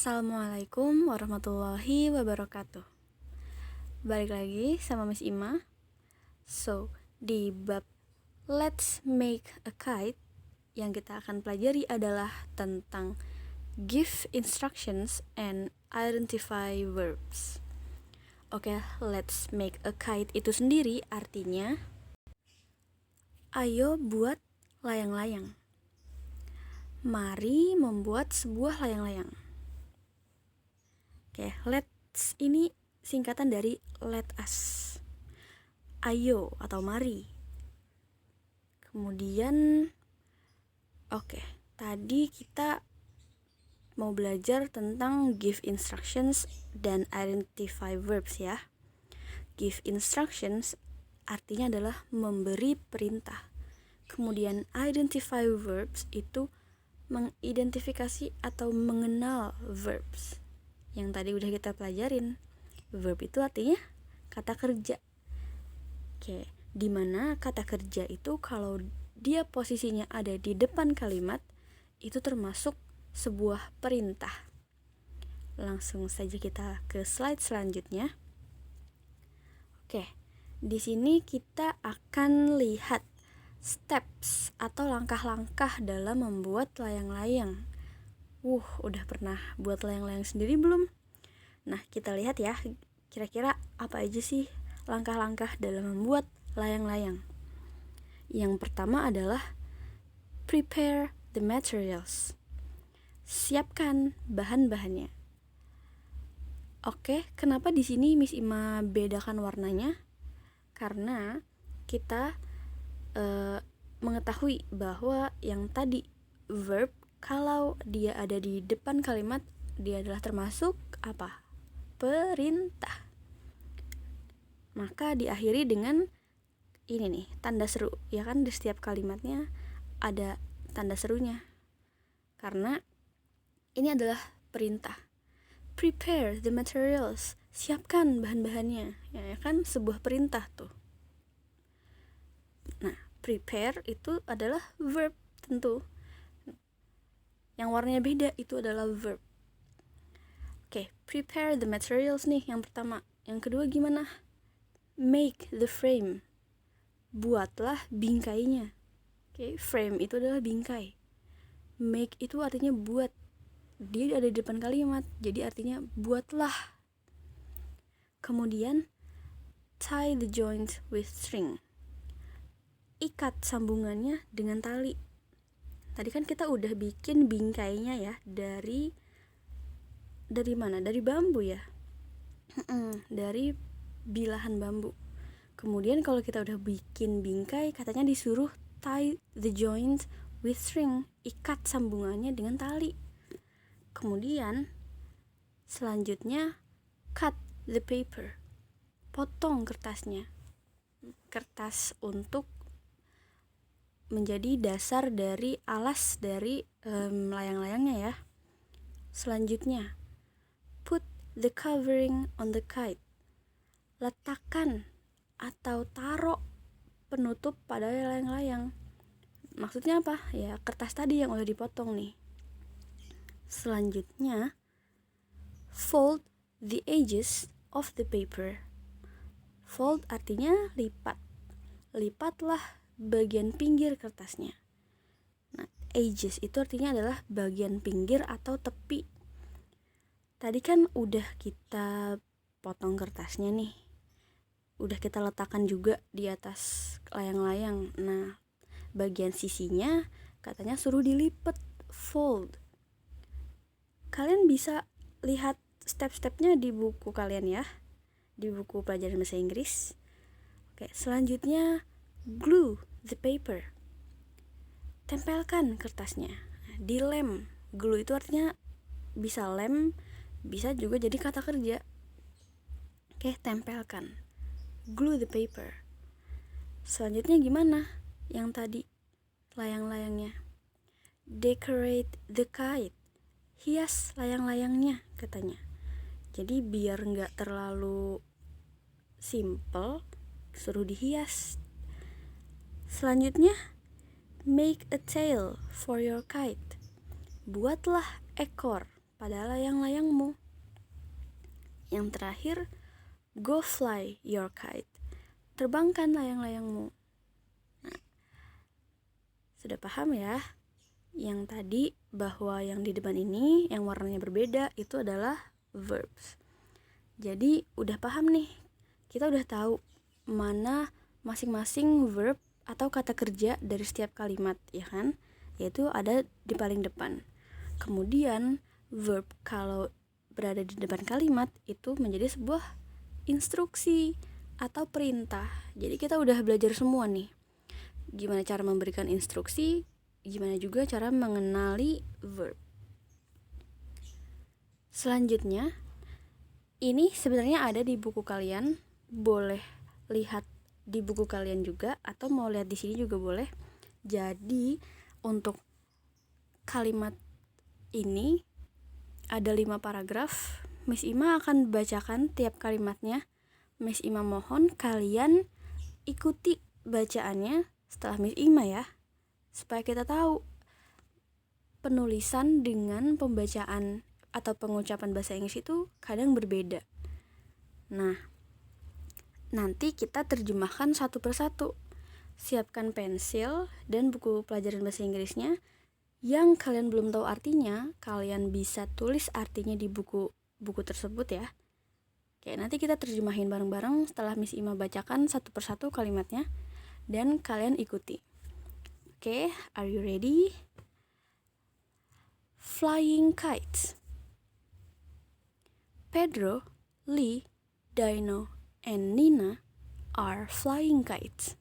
Assalamualaikum warahmatullahi wabarakatuh. Balik lagi sama Miss Ima. Di bab Let's Make a Kite yang kita akan pelajari adalah tentang give instructions and identify verbs. Let's make a kite itu sendiri artinya ayo buat layang-layang. Mari membuat sebuah layang-layang. Let's ini singkatan dari let us. Ayo atau mari. Kemudian tadi kita mau belajar tentang give instructions dan identify verbs ya. Give instructions artinya adalah memberi perintah. Kemudian identify verbs itu mengidentifikasi atau mengenal verbs yang tadi udah kita pelajarin. Verb itu artinya kata kerja. Dimana kata kerja itu kalau dia posisinya ada di depan kalimat itu termasuk sebuah perintah. Langsung saja kita ke slide selanjutnya. Di sini kita akan lihat steps atau langkah-langkah dalam membuat layang-layang. Udah pernah buat layang-layang sendiri belum? Nah, kita lihat ya, kira-kira apa aja sih langkah-langkah dalam membuat layang-layang. Yang pertama adalah prepare the materials. Siapkan bahan-bahannya. Kenapa di sini Miss Ima bedakan warnanya? Karena kita mengetahui bahwa yang tadi verb kalau dia ada di depan kalimat dia adalah termasuk apa? Perintah. Maka diakhiri dengan ini nih, tanda seru. Ya kan di setiap kalimatnya ada tanda serunya. Karena ini adalah perintah. Prepare the materials. Siapkan bahan-bahannya. Ya kan sebuah perintah tuh. Nah, prepare itu adalah verb tentu. Yang warnanya beda itu adalah verb. Prepare the materials nih yang pertama. Yang kedua gimana? Make the frame. Buatlah bingkainya. Frame itu adalah bingkai. Make itu artinya buat. Dia ada di depan kalimat, jadi artinya buatlah. Kemudian tie the joint with string. Ikat sambungannya dengan tali. Tadi kan kita udah bikin bingkainya ya dari mana? Dari bambu ya. Dari bilahan bambu. Kemudian kalau kita udah bikin bingkai, katanya disuruh tie the joint with string. Ikat sambungannya dengan tali. Kemudian selanjutnya cut the paper. Potong kertasnya. Kertas untuk menjadi dasar dari alas dari layang-layangnya ya. Selanjutnya put the covering on the kite. Letakkan atau taruh penutup pada layang-layang. Maksudnya apa? Ya kertas tadi yang udah dipotong nih. Selanjutnya fold the edges of the paper. Fold artinya lipat. Lipatlah bagian pinggir kertasnya. Nah, edges itu artinya adalah bagian pinggir atau tepi. Tadi kan udah kita potong kertasnya nih. Udah kita letakkan juga di atas layang-layang. Nah, bagian sisinya katanya suruh dilipat, fold. Kalian bisa lihat step-stepnya di buku kalian ya. Di buku pelajaran bahasa Inggris. Selanjutnya glue the paper. Tempelkan kertasnya. Dilem. Glue itu artinya bisa lem, bisa juga jadi kata kerja. Tempelkan. Glue the paper. Selanjutnya gimana? Yang tadi layang-layangnya. Decorate the kite. Hias layang-layangnya katanya. Jadi biar gak terlalu simple, suruh dihias. Selanjutnya make a tail for your kite. Buatlah ekor pada layang-layangmu. Yang terakhir, go fly your kite. Terbangkan layang-layangmu. Nah, sudah paham ya? Yang tadi bahwa yang di depan ini yang warnanya berbeda itu adalah verbs. Jadi udah paham nih. Kita udah tahu mana masing-masing verb atau kata kerja dari setiap kalimat, ya kan? Yaitu ada di paling depan. Kemudian verb kalau berada di depan kalimat itu menjadi sebuah instruksi atau perintah. Jadi kita udah belajar semua nih. Gimana cara memberikan instruksi, gimana juga cara mengenali verb. Selanjutnya, ini sebenarnya ada di buku kalian. Boleh lihat di buku kalian juga atau mau lihat di sini juga boleh. Jadi, untuk kalimat ini ada 5 paragraf. Miss Ima akan bacakan tiap kalimatnya. Miss Ima mohon kalian ikuti bacaannya setelah Miss Ima ya, supaya kita tahu penulisan dengan pembacaan atau pengucapan bahasa Inggris itu kadang berbeda. Nah, nanti kita terjemahkan satu persatu. Siapkan pensil dan buku pelajaran bahasa Inggrisnya. Yang kalian belum tahu artinya, kalian bisa tulis artinya di buku tersebut ya. Oke, nanti kita terjemahin bareng-bareng setelah Miss Ima bacakan satu persatu kalimatnya dan kalian ikuti. Oke, are you ready? Flying kites. Pedro, Lee, Dino, and Nina are flying kites.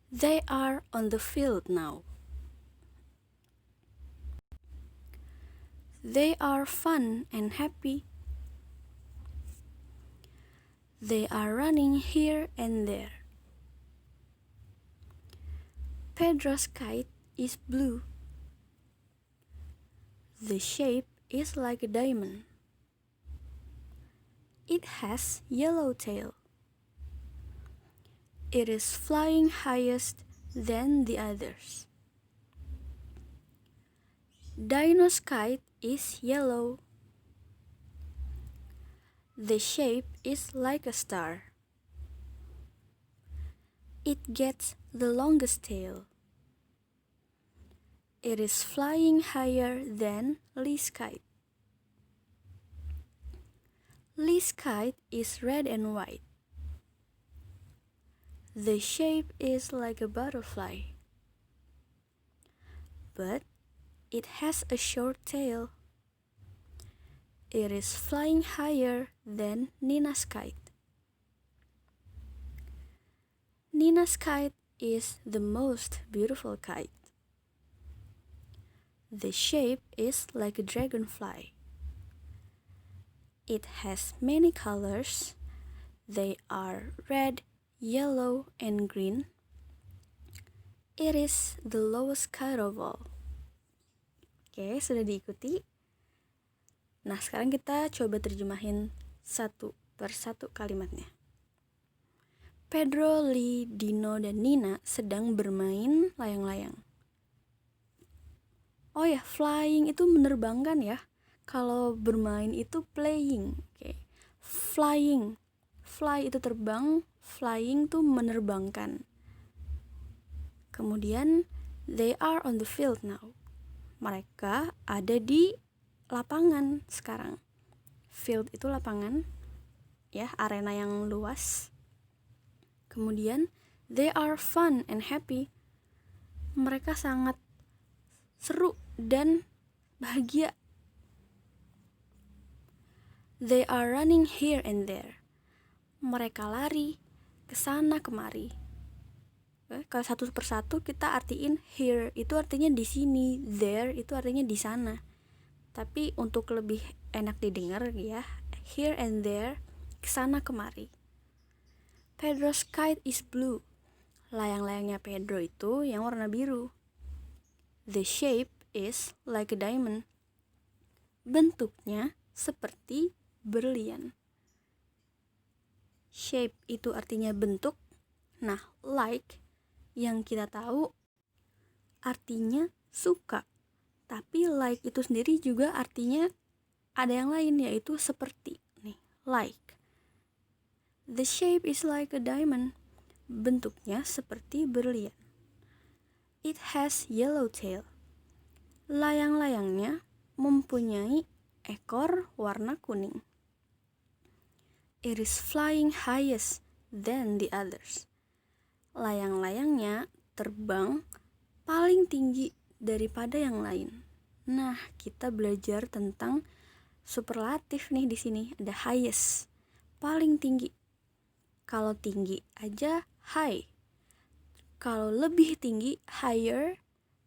They are on the field now. They are fun and happy. They are running here and there. Pedro's kite is blue. The shape is like a diamond. It has yellow tail. It is flying highest than the others. Dino's kite is yellow. The shape is like a star. It gets the longest tail. It is flying higher than Lee's kite. Lee's kite is red and white. The shape is like a butterfly, but it has a short tail. It is flying higher than Nina's kite. Nina's kite is the most beautiful kite. The shape is like a dragonfly. It has many colors. They are red, yellow, and green. It is the lowest kite of all. Oke, sudah diikuti. Nah, sekarang kita coba terjemahin satu persatu kalimatnya. Pedro, Lee, Dino, dan Nina sedang bermain layang-layang. Oh ya, flying itu menerbangkan ya. Kalau bermain itu playing. Oke. Flying. Fly itu terbang, flying itu menerbangkan. Kemudian, they are on the field now. Mereka ada di lapangan sekarang. Field itu lapangan, ya, arena yang luas. Kemudian, they are fun and happy. Mereka sangat seru dan bahagia. They are running here and there. Mereka lari ke sana kemari. Kalau satu persatu kita artiin here itu artinya di sini, there itu artinya di sana. Tapi untuk lebih enak didengar ya, here and there, ke sana kemari. Pedro's kite is blue. Layang-layangnya Pedro itu yang warna biru. The shape is like a diamond. Bentuknya seperti berlian. Shape itu artinya bentuk. Nah, like yang kita tahu artinya suka. Tapi like itu sendiri juga artinya ada yang lain, yaitu seperti. Nih, like. The shape is like a diamond. Bentuknya seperti berlian. It has yellow tail. Layang-layangnya mempunyai ekor warna kuning. It is flying highest than the others. Layang-layangnya terbang paling tinggi daripada yang lain. Nah, kita belajar tentang superlatif nih di sini. Ada highest, paling tinggi. Kalau tinggi aja high. Kalau lebih tinggi higher,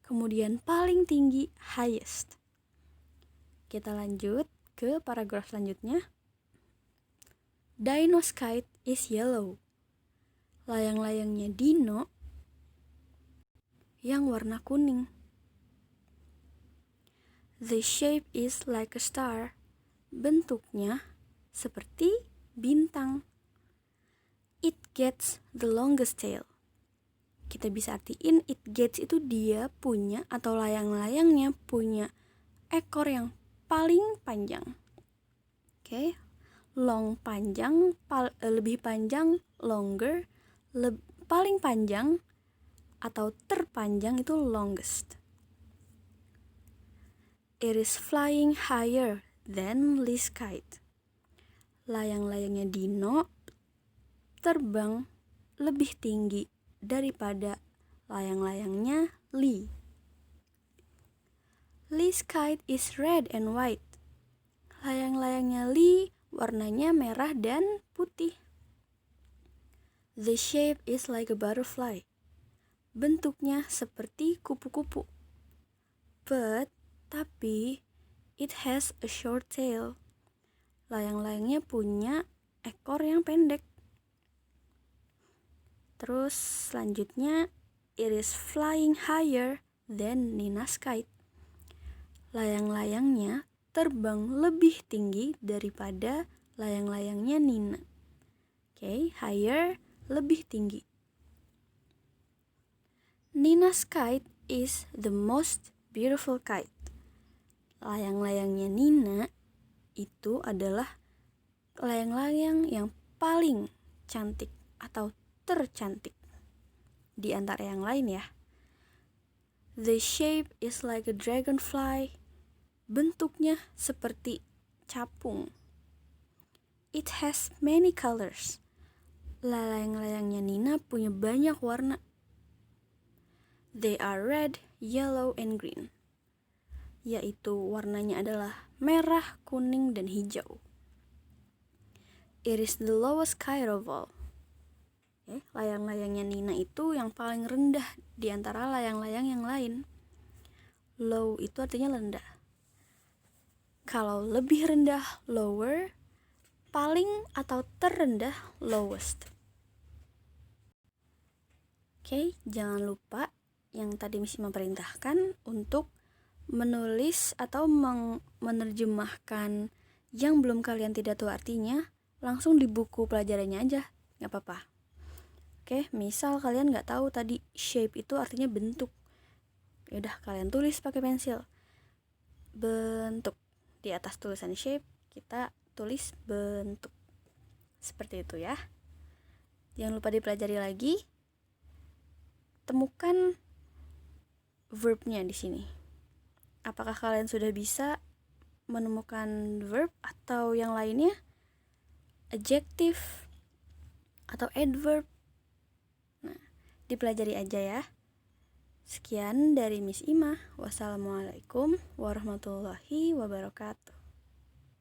kemudian paling tinggi highest. Kita lanjut ke paragraf selanjutnya. Dino's kite is yellow. Layang-layangnya Dino yang warna kuning. The shape is like a star. Bentuknya seperti bintang. It gets the longest tail. Kita bisa artiin it gets itu dia punya atau layang-layangnya punya ekor yang paling panjang. Oke. Long panjang, lebih panjang, longer, paling panjang atau terpanjang itu longest. It is flying higher than Lee's kite. Layang-layangnya Dino terbang lebih tinggi daripada layang-layangnya Lee. Lee's kite is red and white. Layang-layangnya Lee warnanya merah dan putih. The shape is like a butterfly. Bentuknya seperti kupu-kupu. Tapi it has a short tail. Layang-layangnya punya ekor yang pendek. Terus selanjutnya, it is flying higher than Nina's kite. Layang-layangnya terbang lebih tinggi daripada layang-layangnya Nina. Oke, higher, lebih tinggi. Nina's kite is the most beautiful kite. Layang-layangnya Nina itu adalah layang-layang yang paling cantik atau tercantik di antara yang lain ya. The shape is like a dragonfly. Bentuknya seperti capung. It has many colors. Layang-layangnya Nina punya banyak warna. They are red, yellow, and green. Yaitu warnanya adalah merah, kuning, dan hijau. It is the lowest kite of all. Layang-layangnya Nina itu yang paling rendah di antara layang-layang yang lain. Low itu artinya rendah. Kalau lebih rendah, lower. Paling atau terendah, lowest. Oke, jangan lupa yang tadi Miss memerintahkan untuk menulis atau menerjemahkan yang belum kalian tidak tahu artinya langsung di buku pelajarannya aja, nggak apa-apa. Oke, misal kalian nggak tahu tadi shape itu artinya bentuk, yaudah kalian tulis pakai pensil bentuk. Di atas tulisan shape kita tulis bentuk, seperti itu ya. Jangan lupa dipelajari lagi. Temukan verbnya di sini. Apakah kalian sudah bisa menemukan verb atau yang lainnya? Adjective atau adverb? Nah, dipelajari aja ya. Sekian dari Miss Ima. Wassalamualaikum warahmatullahi wabarakatuh.